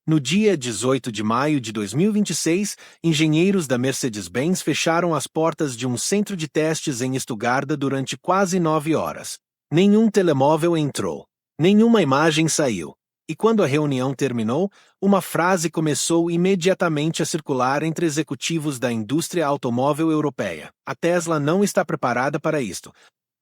No dia 18 de maio de 2026, engenheiros da Mercedes-Benz fecharam as portas de um centro de testes em Stuttgart durante quase 9 horas. Nenhum telemóvel entrou. Nenhuma imagem saiu. E quando a reunião terminou, uma frase começou imediatamente a circular entre executivos da indústria automóvel europeia: a Tesla não está preparada para isto.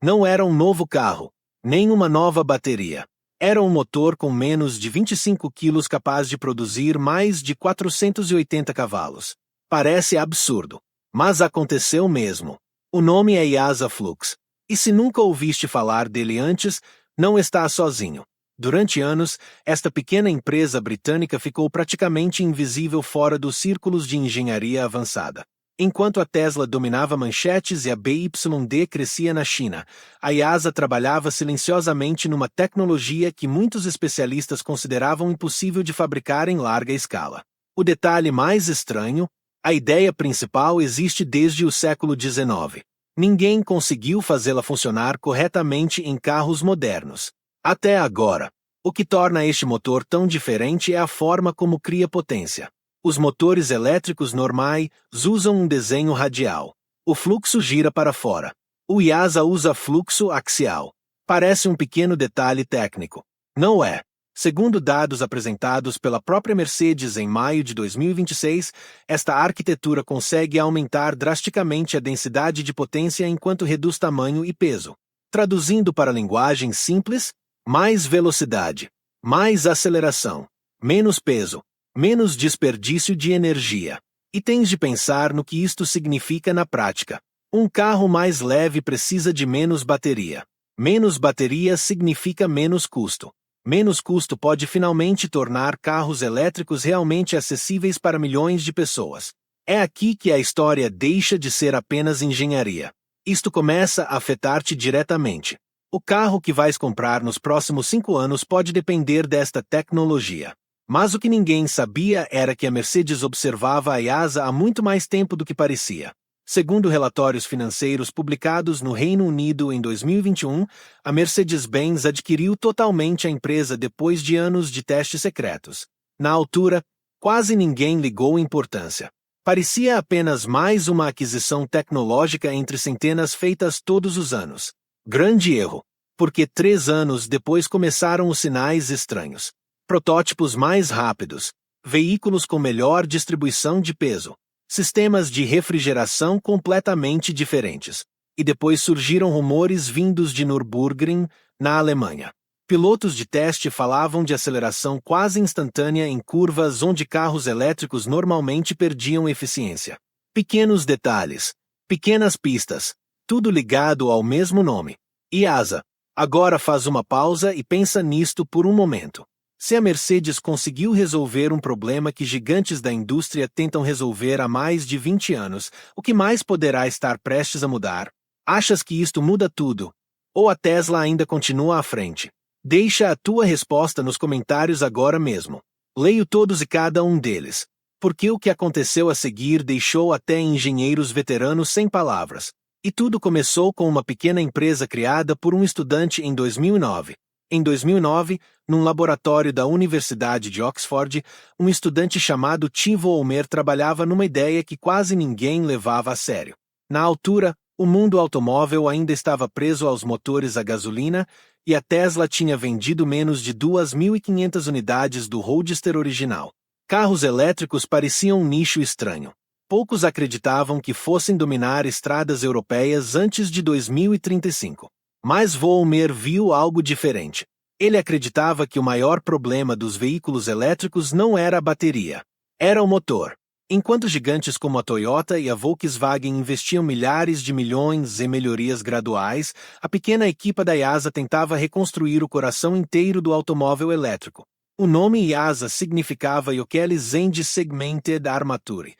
Não era um novo carro, nem uma nova bateria. Era um motor com menos de 25 quilos capaz de produzir mais de 480 cavalos. Parece absurdo, mas aconteceu mesmo. O nome é IASA Flux. E se nunca ouviste falar dele antes, não está sozinho. Durante anos, esta pequena empresa britânica ficou praticamente invisível fora dos círculos de engenharia avançada. Enquanto a Tesla dominava manchetes e a BYD crescia na China, a IASA trabalhava silenciosamente numa tecnologia que muitos especialistas consideravam impossível de fabricar em larga escala. O detalhe mais estranho: a ideia principal existe desde o século XIX. Ninguém conseguiu fazê-la funcionar corretamente em carros modernos. Até agora. O que torna este motor tão diferente é a forma como cria potência. Os motores elétricos normais usam um desenho radial. O fluxo gira para fora. O IASA usa fluxo axial. Parece um pequeno detalhe técnico. Não é. Segundo dados apresentados pela própria Mercedes em maio de 2026, esta arquitetura consegue aumentar drasticamente a densidade de potência enquanto reduz tamanho e peso. Traduzindo para linguagem simples: mais velocidade, mais aceleração, menos peso, menos desperdício de energia. E tens de pensar no que isto significa na prática. Um carro mais leve precisa de menos bateria. Menos bateria significa menos custo. Menos custo pode finalmente tornar carros elétricos realmente acessíveis para milhões de pessoas. É aqui que a história deixa de ser apenas engenharia. Isto começa a afetar-te diretamente. O carro que vais comprar nos próximos 5 anos pode depender desta tecnologia. Mas o que ninguém sabia era que a Mercedes observava a IASA há muito mais tempo do que parecia. Segundo relatórios financeiros publicados no Reino Unido em 2021, a Mercedes-Benz adquiriu totalmente a empresa depois de anos de testes secretos. Na altura, quase ninguém ligou importância. Parecia apenas mais uma aquisição tecnológica entre centenas feitas todos os anos. Grande erro, porque 3 anos depois começaram os sinais estranhos. Protótipos mais rápidos, veículos com melhor distribuição de peso, sistemas de refrigeração completamente diferentes. E depois surgiram rumores vindos de Nürburgring, na Alemanha. Pilotos de teste falavam de aceleração quase instantânea em curvas onde carros elétricos normalmente perdiam eficiência. Pequenos detalhes, pequenas pistas, tudo ligado ao mesmo nome. IASA. Agora faz uma pausa e pensa nisto por um momento. Se a Mercedes conseguiu resolver um problema que gigantes da indústria tentam resolver há mais de 20 anos, o que mais poderá estar prestes a mudar? Achas que isto muda tudo? Ou a Tesla ainda continua à frente? Deixa a tua resposta nos comentários agora mesmo. Leio todos e cada um deles. Porque o que aconteceu a seguir deixou até engenheiros veteranos sem palavras. E tudo começou com uma pequena empresa criada por um estudante em 2009. Em 2009, num laboratório da Universidade de Oxford, um estudante chamado Tivo Ulmer trabalhava numa ideia que quase ninguém levava a sério. Na altura, o mundo automóvel ainda estava preso aos motores a gasolina e a Tesla tinha vendido menos de 2.500 unidades do Roadster original. Carros elétricos pareciam um nicho estranho. Poucos acreditavam que fossem dominar estradas europeias antes de 2035. Mas Vollmer viu algo diferente. Ele acreditava que o maior problema dos veículos elétricos não era a bateria. Era o motor. Enquanto gigantes como a Toyota e a Volkswagen investiam milhares de milhões em melhorias graduais, a pequena equipa da IASA tentava reconstruir o coração inteiro do automóvel elétrico. O nome IASA significava Jokeles End Segmented Armature.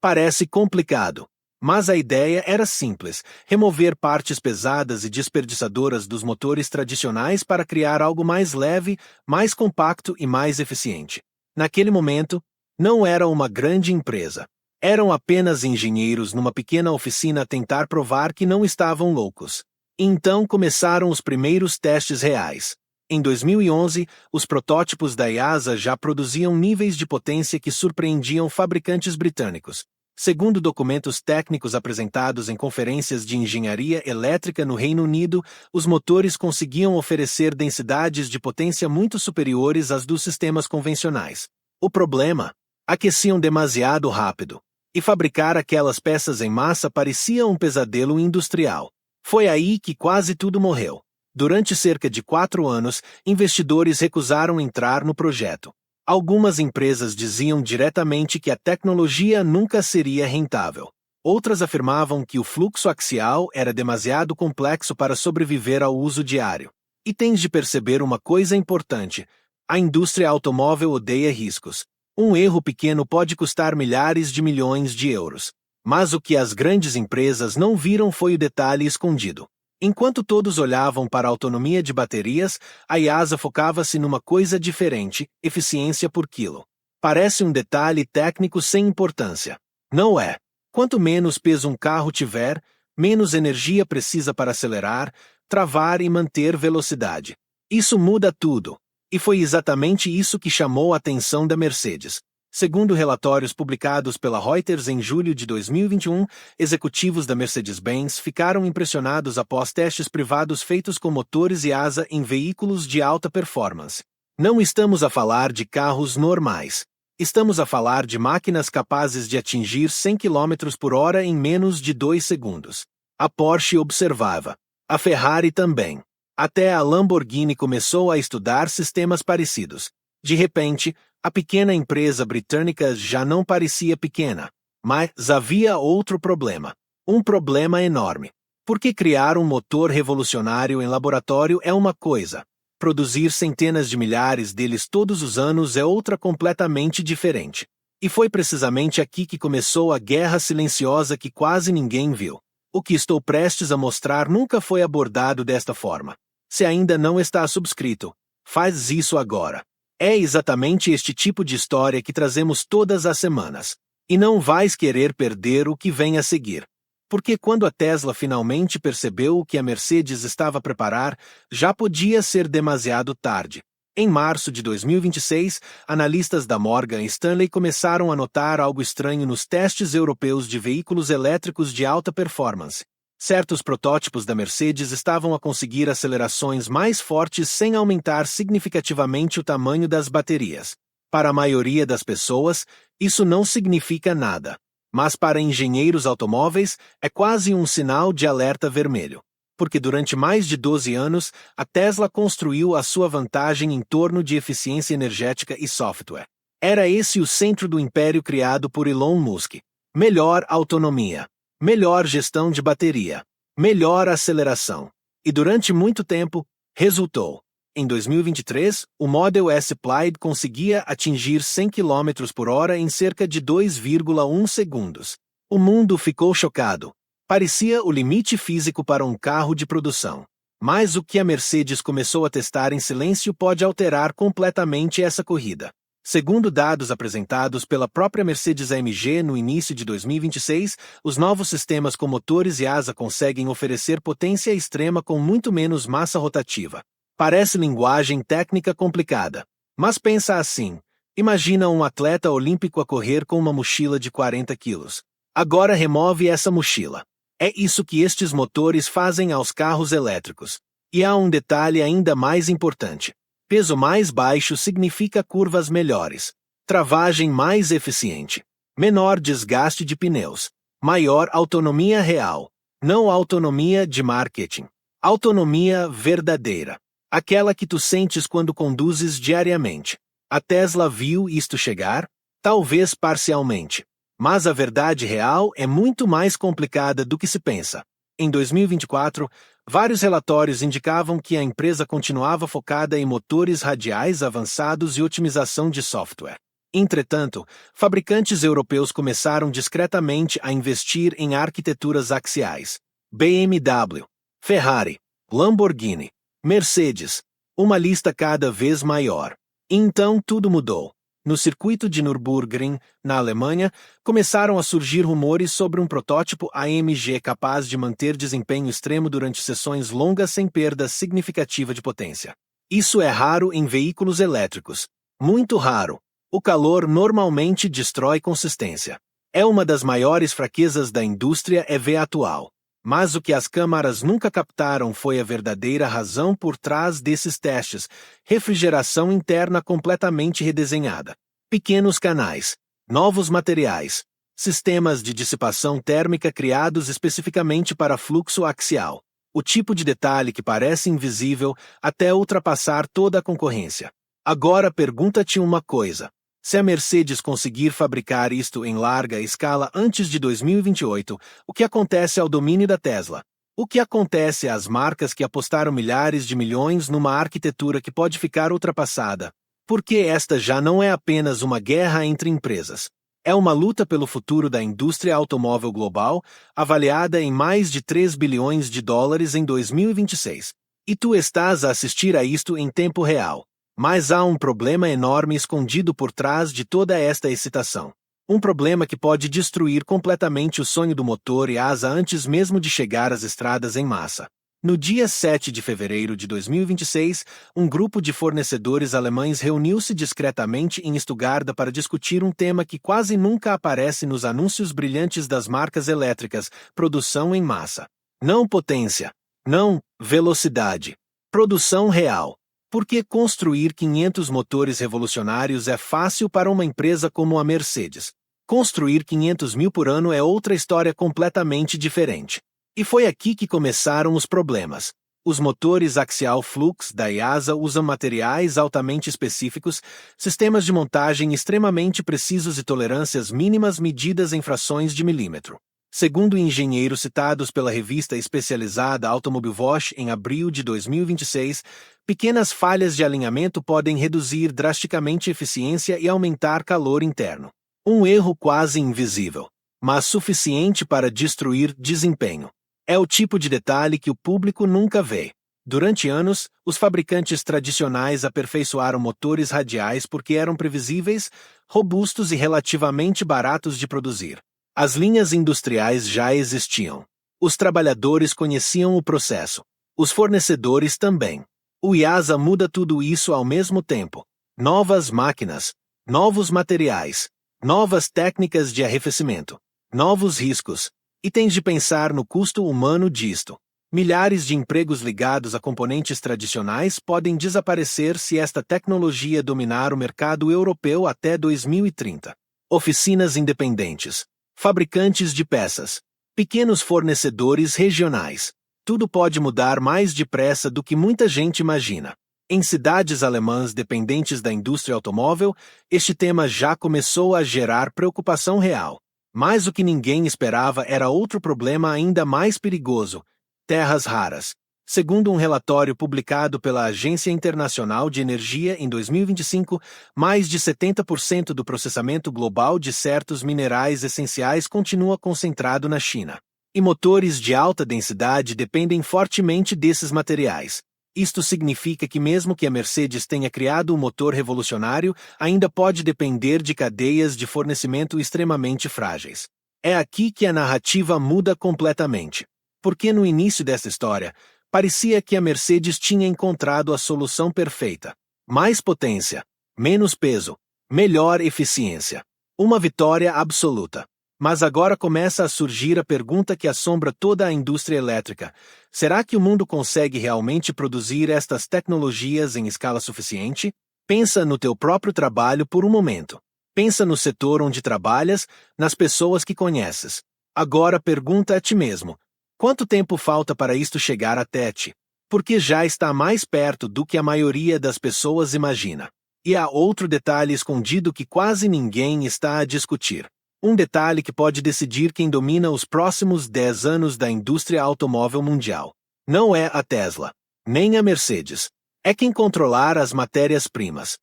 Parece complicado. Mas a ideia era simples: remover partes pesadas e desperdiçadoras dos motores tradicionais para criar algo mais leve, mais compacto e mais eficiente. Naquele momento, não era uma grande empresa. Eram apenas engenheiros numa pequena oficina a tentar provar que não estavam loucos. Então começaram os primeiros testes reais. Em 2011, os protótipos da IASA já produziam níveis de potência que surpreendiam fabricantes britânicos. Segundo documentos técnicos apresentados em conferências de engenharia elétrica no Reino Unido, os motores conseguiam oferecer densidades de potência muito superiores às dos sistemas convencionais. O problema? Aqueciam demasiado rápido. E fabricar aquelas peças em massa parecia um pesadelo industrial. Foi aí que quase tudo morreu. Durante cerca de 4 anos, investidores recusaram entrar no projeto. Algumas empresas diziam diretamente que a tecnologia nunca seria rentável. Outras afirmavam que o fluxo axial era demasiado complexo para sobreviver ao uso diário. E tens de perceber uma coisa importante: a indústria automóvel odeia riscos. Um erro pequeno pode custar milhares de milhões de euros. Mas o que as grandes empresas não viram foi o detalhe escondido. Enquanto todos olhavam para a autonomia de baterias, a IASA focava-se numa coisa diferente: eficiência por quilo. Parece um detalhe técnico sem importância. Não é. Quanto menos peso um carro tiver, menos energia precisa para acelerar, travar e manter velocidade. Isso muda tudo. E foi exatamente isso que chamou a atenção da Mercedes. Segundo relatórios publicados pela Reuters em julho de 2021, executivos da Mercedes-Benz ficaram impressionados após testes privados feitos com motores IASA em veículos de alta performance. Não estamos a falar de carros normais. Estamos a falar de máquinas capazes de atingir 100 km por hora em menos de 2 segundos. A Porsche observava. A Ferrari também. Até a Lamborghini começou a estudar sistemas parecidos. De repente, a pequena empresa britânica já não parecia pequena. Mas havia outro problema. Um problema enorme. Porque criar um motor revolucionário em laboratório é uma coisa. Produzir centenas de milhares deles todos os anos é outra completamente diferente. E foi precisamente aqui que começou a guerra silenciosa que quase ninguém viu. O que estou prestes a mostrar nunca foi abordado desta forma. Se ainda não está subscrito, faz isso agora. É exatamente este tipo de história que trazemos todas as semanas. E não vais querer perder o que vem a seguir. Porque quando a Tesla finalmente percebeu o que a Mercedes estava a preparar, já podia ser demasiado tarde. Em março de 2026, analistas da Morgan Stanley começaram a notar algo estranho nos testes europeus de veículos elétricos de alta performance. Certos protótipos da Mercedes estavam a conseguir acelerações mais fortes sem aumentar significativamente o tamanho das baterias. Para a maioria das pessoas, isso não significa nada. Mas para engenheiros automóveis, é quase um sinal de alerta vermelho. Porque durante mais de 12 anos, a Tesla construiu a sua vantagem em torno de eficiência energética e software. Era esse o centro do império criado por Elon Musk. Melhor autonomia. Melhor gestão de bateria, melhor aceleração. E durante muito tempo, resultou. Em 2023, o Model S Plaid conseguia atingir 100 km por hora em cerca de 2,1 segundos. O mundo ficou chocado. Parecia o limite físico para um carro de produção. Mas o que a Mercedes começou a testar em silêncio pode alterar completamente essa corrida. Segundo dados apresentados pela própria Mercedes-AMG no início de 2026, os novos sistemas com motores IASA conseguem oferecer potência extrema com muito menos massa rotativa. Parece linguagem técnica complicada. Mas pensa assim: imagina um atleta olímpico a correr com uma mochila de 40 quilos. Agora remove essa mochila. É isso que estes motores fazem aos carros elétricos. E há um detalhe ainda mais importante. Peso mais baixo significa curvas melhores, travagem mais eficiente, menor desgaste de pneus, maior autonomia real, não autonomia de marketing, autonomia verdadeira, aquela que tu sentes quando conduzes diariamente. A Tesla viu isto chegar? Talvez parcialmente. Mas a verdade real é muito mais complicada do que se pensa. Em 2024, vários relatórios indicavam que a empresa continuava focada em motores radiais avançados e otimização de software. Entretanto, fabricantes europeus começaram discretamente a investir em arquiteturas axiais. BMW, Ferrari, Lamborghini, Mercedes, uma lista cada vez maior. E então tudo mudou. No circuito de Nürburgring, na Alemanha, começaram a surgir rumores sobre um protótipo AMG capaz de manter desempenho extremo durante sessões longas sem perda significativa de potência. Isso é raro em veículos elétricos. Muito raro. O calor normalmente destrói consistência. É uma das maiores fraquezas da indústria EV atual. Mas o que as câmaras nunca captaram foi a verdadeira razão por trás desses testes: refrigeração interna completamente redesenhada. Pequenos canais, novos materiais, sistemas de dissipação térmica criados especificamente para fluxo axial. O tipo de detalhe que parece invisível até ultrapassar toda a concorrência. Agora pergunta-te uma coisa. Se a Mercedes conseguir fabricar isto em larga escala antes de 2028, o que acontece ao domínio da Tesla? O que acontece às marcas que apostaram milhares de milhões numa arquitetura que pode ficar ultrapassada? Porque esta já não é apenas uma guerra entre empresas. É uma luta pelo futuro da indústria automóvel global, avaliada em mais de 3 bilhões de dólares em 2026. E tu estás a assistir a isto em tempo real. Mas há um problema enorme escondido por trás de toda esta excitação. Um problema que pode destruir completamente o sonho do motor e asa antes mesmo de chegar às estradas em massa. No dia 7 de fevereiro de 2026, um grupo de fornecedores alemães reuniu-se discretamente em Stuttgart para discutir um tema que quase nunca aparece nos anúncios brilhantes das marcas elétricas: produção em massa. Não potência. Não velocidade. Produção real. Porque construir 500 motores revolucionários é fácil para uma empresa como a Mercedes. Construir 500 mil por ano é outra história completamente diferente. E foi aqui que começaram os problemas. Os motores Axial Flux da IASA usam materiais altamente específicos, sistemas de montagem extremamente precisos e tolerâncias mínimas medidas em frações de milímetro. Segundo engenheiros citados pela revista especializada Automobile Watch em abril de 2026, pequenas falhas de alinhamento podem reduzir drasticamente eficiência e aumentar calor interno. Um erro quase invisível, mas suficiente para destruir desempenho. É o tipo de detalhe que o público nunca vê. Durante anos, os fabricantes tradicionais aperfeiçoaram motores radiais porque eram previsíveis, robustos e relativamente baratos de produzir. As linhas industriais já existiam. Os trabalhadores conheciam o processo. Os fornecedores também. O IASA muda tudo isso ao mesmo tempo. Novas máquinas, novos materiais, novas técnicas de arrefecimento, novos riscos. E tens de pensar no custo humano disto. Milhares de empregos ligados a componentes tradicionais podem desaparecer se esta tecnologia dominar o mercado europeu até 2030. Oficinas independentes. Fabricantes de peças, pequenos fornecedores regionais. Tudo pode mudar mais depressa do que muita gente imagina. Em cidades alemãs dependentes da indústria automóvel, este tema já começou a gerar preocupação real. Mas o que ninguém esperava era outro problema ainda mais perigoso: terras raras. Segundo um relatório publicado pela Agência Internacional de Energia em 2025, mais de 70% do processamento global de certos minerais essenciais continua concentrado na China. E motores de alta densidade dependem fortemente desses materiais. Isto significa que mesmo que a Mercedes tenha criado um motor revolucionário, ainda pode depender de cadeias de fornecimento extremamente frágeis. É aqui que a narrativa muda completamente. Porque no início dessa história, parecia que a Mercedes tinha encontrado a solução perfeita. Mais potência, menos peso, melhor eficiência. Uma vitória absoluta. Mas agora começa a surgir a pergunta que assombra toda a indústria elétrica: será que o mundo consegue realmente produzir estas tecnologias em escala suficiente? Pensa no teu próprio trabalho por um momento. Pensa no setor onde trabalhas, nas pessoas que conheces. Agora pergunta a ti mesmo: quanto tempo falta para isto chegar até ti? Porque já está mais perto do que a maioria das pessoas imagina. E há outro detalhe escondido que quase ninguém está a discutir. Um detalhe que pode decidir quem domina os próximos 10 anos da indústria automóvel mundial. Não é a Tesla, nem a Mercedes. É quem controlar as matérias-primas.